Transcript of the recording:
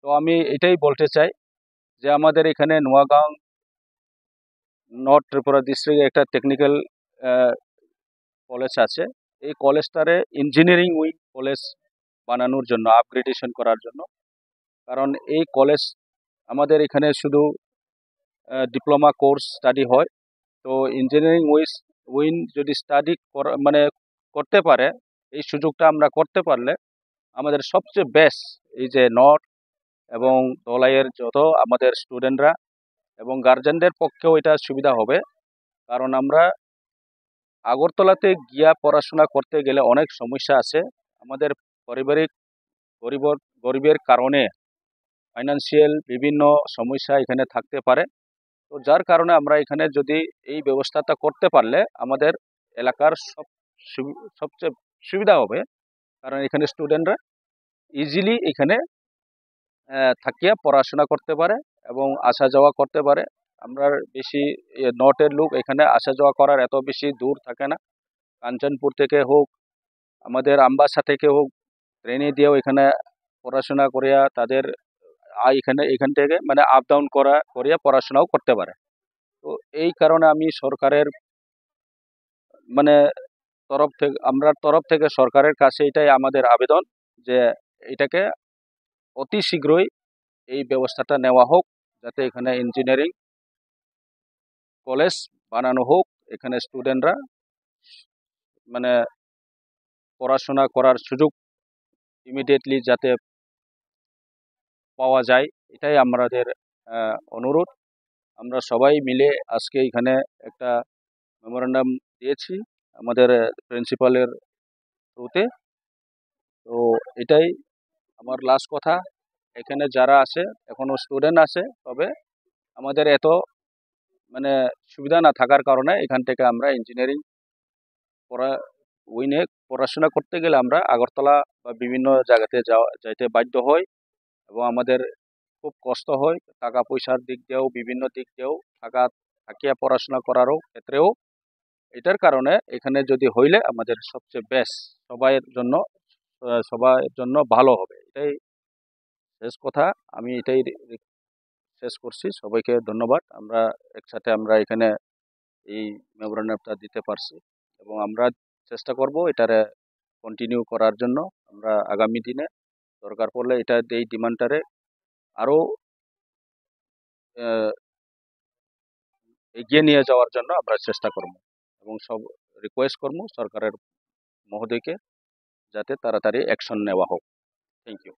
তো আমি এটাই বলতে চাই যে আমাদের এখানে নোয়াগাঁও নর্থ ত্রিপুরা ডিস্ট্রিক্টে একটা টেকনিক্যাল কলেজ আছে। এই কলেজটারে ইঞ্জিনিয়ারিং উইং কলেজ বানানোর জন্য, আপগ্রেডেশন করার জন্য। কারণ এই কলেজ আমাদের এখানে শুধু ডিপ্লোমা কোর্স স্টাডি হয়। তো ইঞ্জিনিয়ারিং উইং যদি স্টাডি মানে করতে পারে, এই সুযোগটা আমরা করতে পারলে আমাদের সবচেয়ে বেস্ট এই যে নর্থ এবং ধলাইয়ের যত আমাদের স্টুডেন্টরা এবং গার্জেনদের পক্ষেও এটা সুবিধা হবে। কারণ আমরা আগরতলাতে গিয়া পড়াশোনা করতে গেলে অনেক সমস্যা আছে। আমাদের পারিবারিক গরিব গরিবের কারণে ফাইন্যান্সিয়াল বিভিন্ন সমস্যা এখানে থাকতে পারে। তো যার কারণে আমরা এখানে যদি এই ব্যবস্থাটা করতে পারলে আমাদের এলাকার সবচেয়ে সুবিধা হবে। কারণ এখানে স্টুডেন্টরা ইজিলি এখানে থাকিয়া পড়াশোনা করতে পারে এবং আসা যাওয়া করতে পারে। আমরা বেশি নর্থের লোক এখানে আসা যাওয়া করার এত বেশি দূর থাকে না। কাঞ্চনপুর থেকে হোক, আমাদের আমবাসা থেকে হোক, ট্রেনে দিয়েও এখানে পড়াশোনা করিয়া তাদের এখান থেকে মানে আপ ডাউন করিয়া পড়াশোনাও করতে পারে। তো এই কারণে আমি সরকারের মানে তরফ থেকে সরকারের কাছে এটাই আমাদের আবেদন যে এটাকে অতি শীঘ্রই এই ব্যবস্থাটা নেওয়া হোক, যাতে এখানে ইঞ্জিনিয়ারিং কলেজ বানানো হোক। এখানে স্টুডেন্টরা মানে পড়াশোনা করার সুযোগ ইমিডিয়েটলি যাতে পাওয়া যায়, এটাই আমাদের অনুরোধ। আমরা সবাই মিলে আজকে এখানে একটা মেমোরেন্ডাম দিয়েছি আমাদের প্রিন্সিপালের থ্রুতে। তো এটাই আমার লাস্ট কথা। এখানে যারা আছে এখনো স্টুডেন্ট আছে, তবে আমাদের এত মানে সুবিধা না থাকার কারণে এখান থেকে আমরা ইঞ্জিনিয়ারিং পড়াশোনা করতে গেলে আমরা আগরতলা বা বিভিন্ন জায়গাতে যাইতে বাধ্য হই এবং আমাদের খুব কষ্ট হয় টাকা পয়সার দিক দিয়েও, বিভিন্ন দিক দিয়েও থাকিয়া পড়াশোনা করারও ক্ষেত্রেও। এটার কারণে এখানে যদি হইলে আমাদের সবচেয়ে বেস্ট সবার জন্য ভালো হবে। এটাই শেষ কথা। আমি এটাই শেষ করছি। সবাইকে ধন্যবাদ। আমরা একসাথে আমরা এখানে এই মেমোরেন্ডামটা দিতে পারছি এবং আমরা চেষ্টা করব এটারে কন্টিনিউ করার জন্য। আমরা আগামী দিনে দরকার পড়লে এই ডিমান্ডটারে আরও এগিয়ে নিয়ে যাওয়ার জন্য আমরা চেষ্টা করব এবং সব রিকোয়েস্ট করব সরকারের মহোদয়কে যাতে তাড়াতাড়ি অ্যাকশন নেওয়া হোক। Thank you.